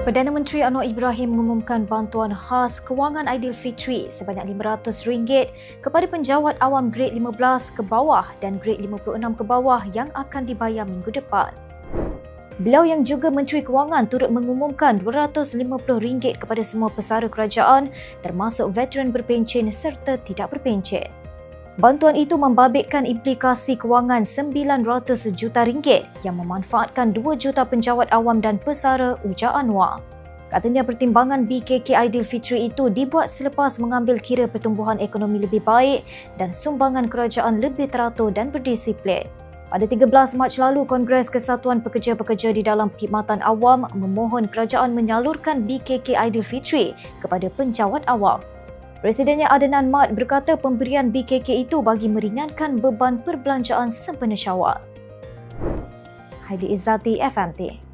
Perdana Menteri Anwar Ibrahim mengumumkan bantuan khas kewangan Aidilfitri sebanyak RM500 kepada penjawat awam grade 15 ke bawah dan grade 56 ke bawah yang akan dibayar minggu depan. Beliau yang juga Menteri Kewangan turut mengumumkan RM250 kepada semua pesara kerajaan termasuk veteran berpencen serta tidak berpencen. Bantuan itu membabitkan implikasi kewangan RM900 juta yang memanfaatkan 2 juta penjawat awam dan pesara, ujar Anwar. Katanya pertimbangan BKK Aidilfitri itu dibuat selepas mengambil kira pertumbuhan ekonomi lebih baik dan sumbangan kerajaan lebih teratur dan berdisiplin. Pada 13 Mac lalu, Kongres Kesatuan Pekerja-Pekerja di dalam Perkhidmatan Awam memohon kerajaan menyalurkan BKK Aidilfitri kepada penjawat awam. Presidennya Adnan Mat berkata pemberian BKK itu bagi meringankan beban perbelanjaan sempena Syawal. Haili Izzati, FMT.